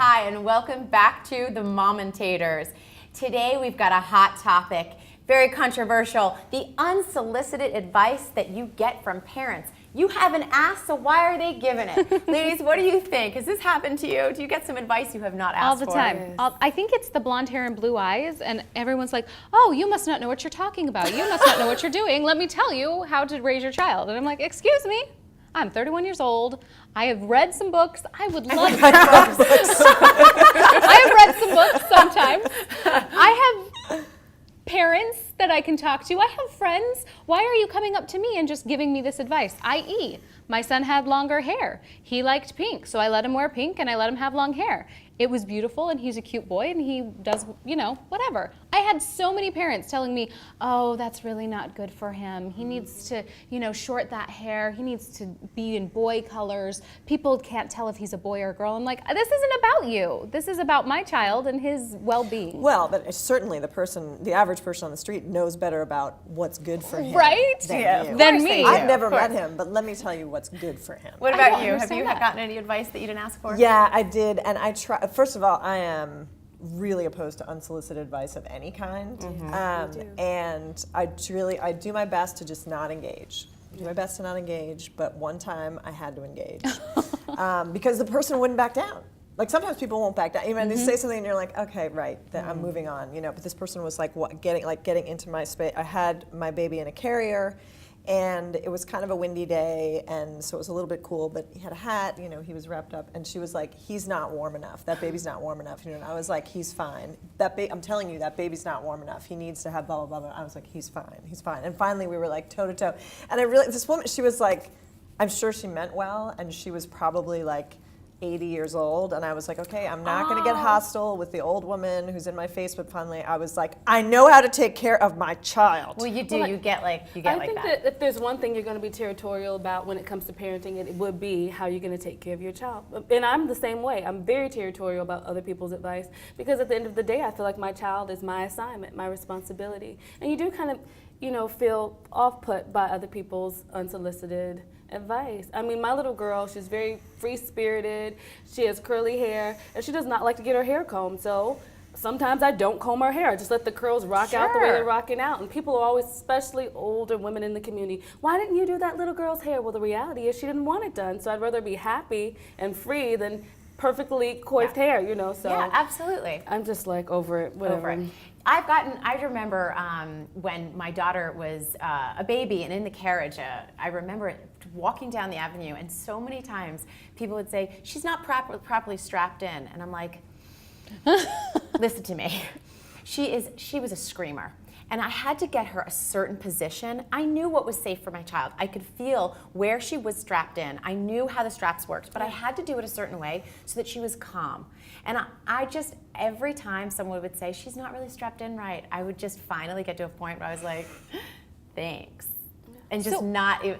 Hi, and welcome back to the Mommentators. Today we've got a hot topic, very controversial, the unsolicited advice that you get from parents. You haven't asked, so why are they giving it? Ladies, what do you think? Has this happened to you? Do you get some advice you have not asked for? All the time. I think it's the blonde hair and blue eyes, and everyone's like, oh, you must not know what you're talking about. You must not know what you're doing. Let me tell you how to raise your child. And I'm like, excuse me? I'm 31 years old. I have read some books. I would love some books. I have read some books sometimes. I have parents that I can talk to. I have friends. Why are you coming up to me and just giving me this advice? I.e., my son had longer hair. He liked pink, so I let him wear pink and I let him have long hair. It was beautiful, and he's a cute boy, and he does, you know, whatever. I had so many parents telling me, oh, that's really not good for him. He needs to, you know, short that hair. He needs to be in boy colors. People can't tell if he's a boy or a girl. I'm like, this isn't about you. This is about my child and his well-being. Well, but certainly the average person on the street knows better about what's good for him. Right? Than me. I've never met him, but let me tell you what's good for him. What about you? Have you gotten any advice that you didn't ask for? Yeah, I did, and I try. First of all, I am really opposed to unsolicited advice of any kind, and I do my best to just not engage. Do my best to not engage, but one time I had to engage because the person wouldn't back down. Like sometimes people won't back down. Even they say something and you're like, okay, right, I'm moving on, you know. But this person was like, getting into my space. I had my baby in a carrier, and it was kind of a windy day, and so it was a little bit cool. But he had a hat, you know, he was wrapped up, and she was like, he's not warm enough. That baby's not warm enough. You know, and I was like, he's fine. I'm telling you, that baby's not warm enough. He needs to have blah blah blah blah. I was like, he's fine, he's fine. And finally, we were like toe to toe. And this woman, she was like, I'm sure she meant well, and she was probably like 80 years old, and I was like, okay, I'm not going to get hostile with the old woman who's in my face, but finally I was like, I know how to take care of my child. Well, you do. You get like that. I think that if there's one thing you're going to be territorial about when it comes to parenting, it would be how you're going to take care of your child. And I'm the same way. I'm very territorial about other people's advice because at the end of the day, I feel like my child is my assignment, my responsibility. And you do kind of, you know, feel off-put by other people's unsolicited advice. I mean, my little girl, she's very free-spirited, she has curly hair, and she does not like to get her hair combed, so sometimes I don't comb her hair. I just let the curls rock out the way they're rocking out. And people are always, especially older women in the community, why didn't you do that little girl's hair? Well, the reality is she didn't want it done, so I'd rather be happy and free than perfectly coiffed hair, you know, so. Yeah, absolutely. I'm just like over it, whatever. Over it. I remember when my daughter was a baby and in the carriage, I remember walking down the avenue, and so many times people would say, she's not properly strapped in. And I'm like, listen to me. She was a screamer. And I had to get her a certain position. I knew what was safe for my child. I could feel where she was strapped in. I knew how the straps worked, but I had to do it a certain way so that she was calm. And I just, every time someone would say, she's not really strapped in right, I would just finally get to a point where I was like, thanks. And just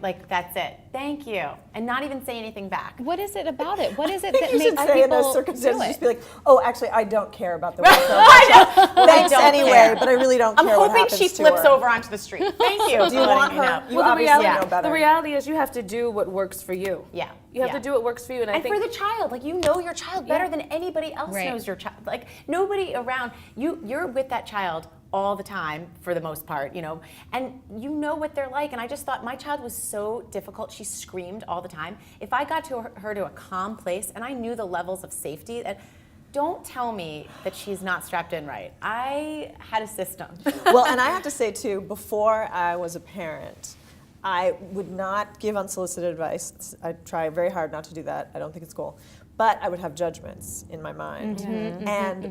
like, that's it. Thank you. And not even say anything back. What is it about it? What is it I that think makes you should say in those people circumstances, do it? just be like, oh, actually, I don't care about the way Thanks don't anyway, care. but I really don't I'm care what hoping happens she to flips her. over onto the street. Thank you. Do you want her? You obviously know better. The reality is you have to do what works for you. Yeah. You have to do what works for you. And I think for the child, like, you know your child better than anybody else knows your child. Like, nobody around, you're with that child all the time for the most part, you know, and you know what they're like. And I just thought my child was so difficult. She screamed all the time. If I got to her to a calm place and I knew the levels of safety, don't tell me that she's not strapped in right. I had a system. Well, and I have to say too, before I was a parent, I would not give unsolicited advice. I try very hard not to do that. I don't think it's cool. But I would have judgments in my mind.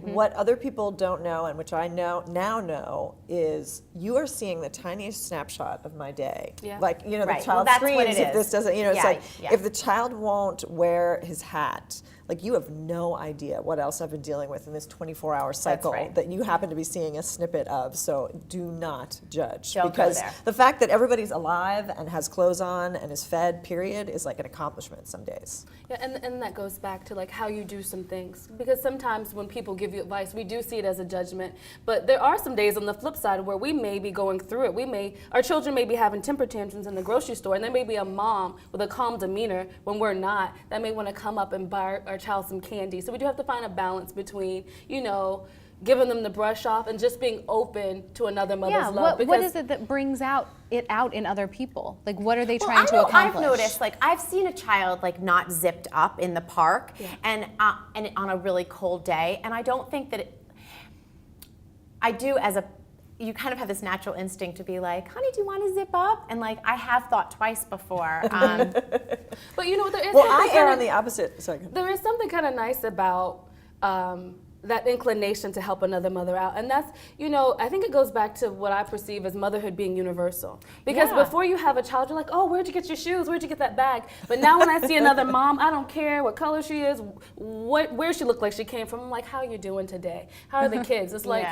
What other people don't know, and which I now know, is you are seeing the tiniest snapshot of my day. Yeah. Like, you know, the child screams if this doesn't, you know, it's like, if the child won't wear his hat, like, you have no idea what else I've been dealing with in this 24-hour cycle that you happen to be seeing a snippet of. So do not judge. Don't because go there. The fact that everybody's alive and has clothes on and is fed, period, is like an accomplishment some days. Yeah, and that goes back back to like how you do some things, because sometimes when people give you advice, we do see it as a judgment, but there are some days on the flip side where we may be going through it. Our children may be having temper tantrums in the grocery store, and there may be a mom with a calm demeanor when we're not that may want to come up and buy our child some candy. So we do have to find a balance between, giving them the brush off and just being open to another mother's love. What is it that brings it out in other people? Like, what are they trying to accomplish? I've noticed, like, I've seen a child like not zipped up in the park, and on a really cold day, and I don't think that you kind of have this natural instinct to be like, honey, do you want to zip up? And like, I have thought twice before. But there is I err on the opposite. Sorry. There is something kind of nice about that inclination to help another mother out. And that's, I think it goes back to what I perceive as motherhood being universal. Because before you have a child, you're like, oh, where'd you get your shoes? Where'd you get that bag? But now when I see another mom, I don't care what color she is, where she looked like she came from. I'm like, how are you doing today? How are the kids? It's like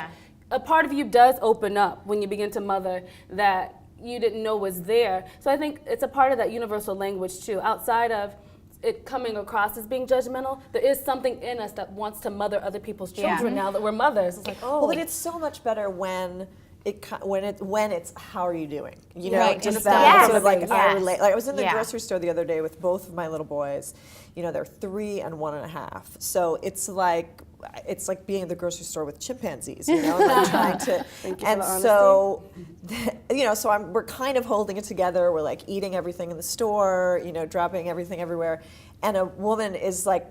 a part of you does open up when you begin to mother that you didn't know was there. So I think it's a part of that universal language too. Outside of it coming across as being judgmental, there is something in us that wants to mother other people's children now that we're mothers. It's like, Well, but it's so much better when it's how are you doing? Right, just and that yes, sort of like yes. I relate. Like I was in the grocery store the other day with both of my little boys. They're 3 and 1.5. So it's like being in the grocery store with chimpanzees, and like trying to. And so, we're kind of holding it together. We're like eating everything in the store, dropping everything everywhere. And a woman is like,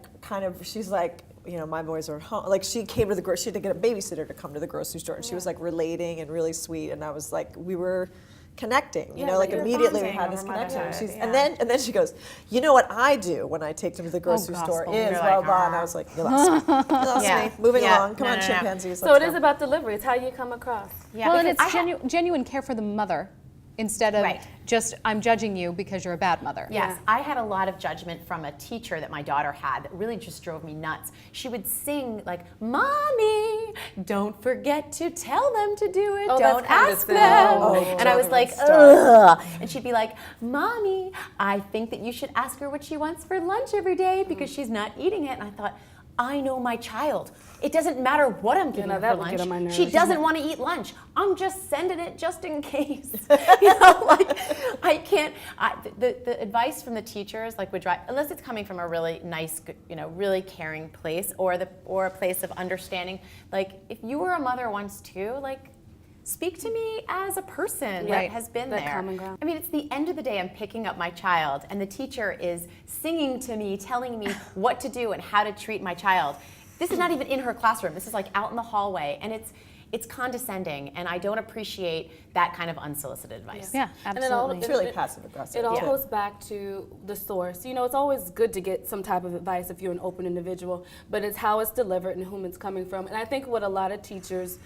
she's like, my boys are at home. Like she came to she had to get a babysitter to come to the grocery store, and she was like relating and really sweet. And I was like, we were connecting, like immediately we had this connection. And then she goes, you know what I do when I take them to the grocery store is blah, blah, and I was like, you lost me. You lost me. Moving along. Come on, chimpanzees. So it is about delivery. It's how you come across. Well, and it's genuine care for the mother instead of just, I'm judging you because you're a bad mother. Yes, I had a lot of judgment from a teacher that my daughter had that really just drove me nuts. She would sing like, Mommy, don't forget to tell them to do it, don't ask them. And I was like, ugh. And she'd be like, Mommy, I think that you should ask her what she wants for lunch every day because she's not eating it. And I thought, I know my child. It doesn't matter what I'm giving her for lunch. She doesn't want to eat lunch. I'm just sending it just in case. I can't. The advice from the teachers would drive, unless it's coming from a really nice, really caring place or a place of understanding. Like if you were a mother once too, speak to me as a person that has been there. Common ground. I mean, it's the end of the day, I'm picking up my child, and the teacher is singing to me, telling me what to do and how to treat my child. This is not even in her classroom. This is like out in the hallway, and it's condescending, and I don't appreciate that kind of unsolicited advice. Yeah, absolutely. It's really passive aggressive. It all goes back to the source. It's always good to get some type of advice if you're an open individual, but it's how it's delivered and whom it's coming from. And I think what a lot of teachers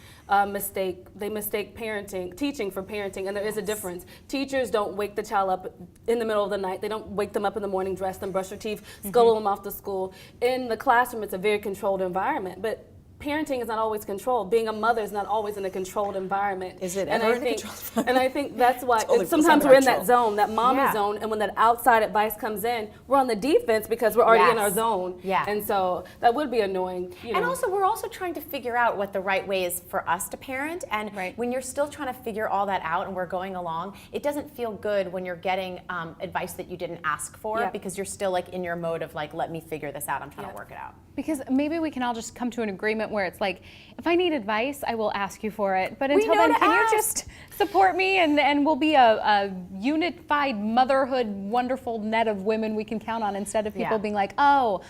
mistake teaching for parenting, and there is a difference. Teachers don't wake the child up in the middle of the night. They don't wake them up in the morning, dress them, brush their teeth, scuttle them off to school. In the classroom, it's a very controlled environment, but parenting is not always controlled. Being a mother is not always in a controlled environment. Is it ever in a controlled environment? And I think that's why Totally sometimes we're in that zone, that mommy zone, and when that outside advice comes in, we're on the defense because we're already in our zone. Yeah. And so that would be annoying. And also, we're also trying to figure out what the right way is for us to parent. And when you're still trying to figure all that out and we're going along, it doesn't feel good when you're getting advice that you didn't ask for because you're still in your mode of let me figure this out. I'm trying to work it out. Because maybe we can all just come to an agreement where it's like, if I need advice, I will ask you for it. But until then, can you just support me and we'll be a unified motherhood, wonderful net of women we can count on instead of people being like, oh,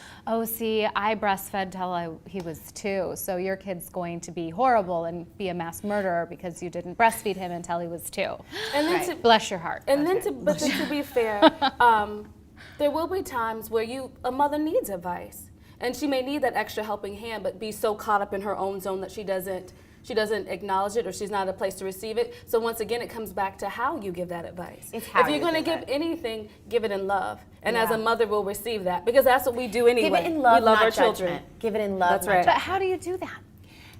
see, I breastfed till he was 2, so your kid's going to be horrible and be a mass murderer because you didn't breastfeed him until he was 2. And then bless your heart. And then to be fair, there will be times where a mother needs advice. And she may need that extra helping hand, but be so caught up in her own zone that she doesn't acknowledge it, or she's not in a place to receive it. So once again, it comes back to how you give that advice. It's how if you're going to give anything, give it in love. And as a mother, we'll receive that because that's what we do anyway. Give it in love, we love not our judgment. children. Give it in love. That's right. But how do you do that?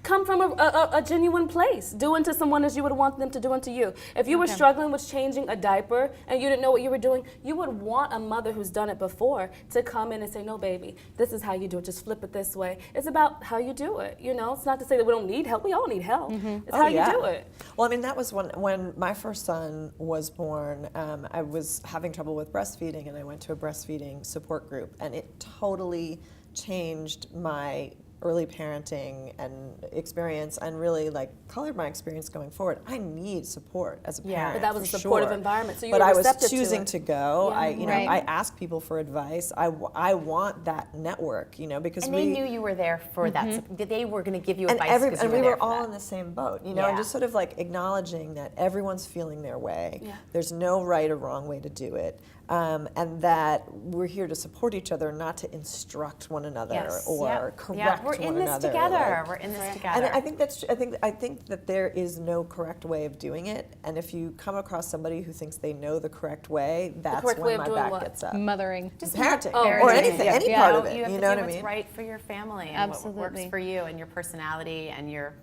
come from a genuine place. Do unto someone as you would want them to do unto you. If you were struggling with changing a diaper and you didn't know what you were doing, you would want a mother who's done it before to come in and say, no, baby, this is how you do it. Just flip it this way. It's about how you do it. You know, it's not to say that we don't need help. We all need help. It's how you do it. Well, I mean, that was when my first son was born. I was having trouble with breastfeeding, and I went to a breastfeeding support group, and it totally changed my early parenting and experience, and really like colored my experience going forward. I need support as a parent. But that was for a supportive sure. environment, so you but were I was receptive choosing to go. Yeah. I ask people for advice. I want that network, because And they knew you were there for that. They were going to give you advice. and we there were for all that. in the same boat, and Yeah. just sort of like acknowledging that everyone's feeling their way. Yeah. There's no right or wrong way to do it, and that we're here to support each other, not to instruct one another Yes. or Yep. correct Yeah. We're one in this another. together. like- We're in this and together. I think that's. I think that there is no correct way of doing it. And if you come across somebody who thinks they know the correct way, that's correct way when of my doing back what? gets up. Mothering. Just Parenting, parenting. or anything, Yeah. any Yeah. part of it. You have You to know do what I what's mean? right for your family and what works Absolutely. for you and your personality and your.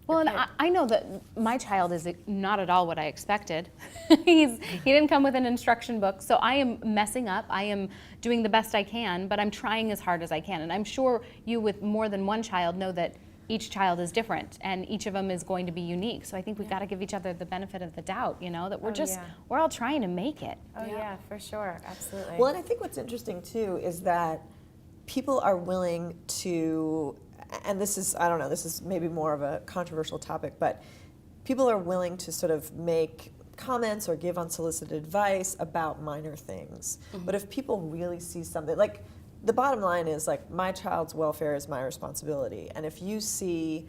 Well, and kid. I know that my child is not at all what I expected. He didn't come with an instruction book, so I am messing up. I am doing the best I can, but I'm trying as hard as I can. And I'm sure you, with more than one child, know that each child is different and each of them is going to be unique. So I think we've got to give each other the benefit of the doubt, that we're all trying to make it. Oh yeah, for sure, absolutely. Well, and I think what's interesting too is that people are willing to, and this is, I don't know, this is maybe more of a controversial topic, but people are willing to sort of make comments or give unsolicited advice about minor things. But if people really see something, like the bottom line is like, my child's welfare is my responsibility. And if you see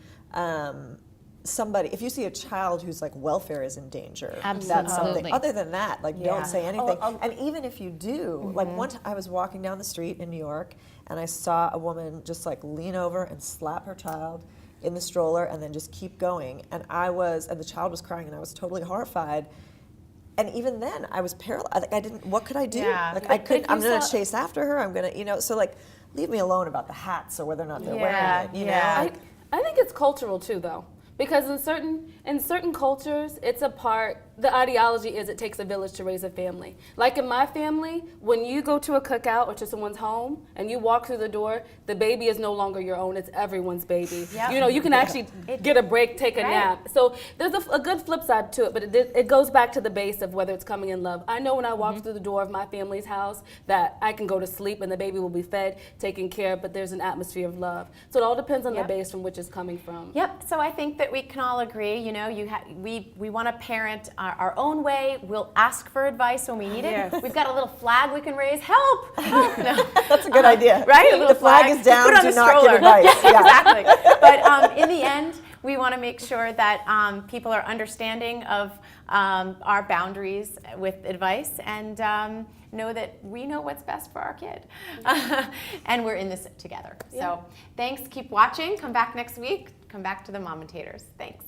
if you see a child whose like welfare is in danger, that's something. Absolutely. Other than that, like Yeah. don't say anything. Oh, And even if you do, like one time I was walking down the street in New York and I saw a woman just like lean over and slap her child in the stroller and then just keep going. And the child was crying and I was totally horrified. And even then I was paralyzed. Like what could I do? Yeah. Like But if I'm you gonna saw- chase after her. I'm gonna, so like leave me alone about the hats or whether or not they're Yeah, wearing it. yeah. I think it's cultural too, though, because in certain cultures, it's a part. The ideology is it takes a village to raise a family. Like in my family, when you go to a cookout or to someone's home and you walk through the door, the baby is no longer your own. It's everyone's baby. Yep. You can actually get a break, take a Right. nap. So there's a good flip side to it, but it goes back to the base of whether it's coming in love. I know when I walk through the door of my family's house that I can go to sleep and the baby will be fed, taken care of, but there's an atmosphere of love. So it all depends on Yep. the base from which it's coming from. Yep. So I think that we can all agree. We want to parent our own way. We'll ask for advice when we need it. Yes. We've got a little flag we can raise. Help! Help! No. That's a good idea. Right? A little The flag is down, Put it on do the not give stroller. advice. Yeah. Exactly. But in the end, we want to make sure that people are understanding of our boundaries with advice and know that we know what's best for our kid. And we're in this together. Yeah. So thanks. Keep watching. Come back next week. Come back to the Mommentators. Thanks.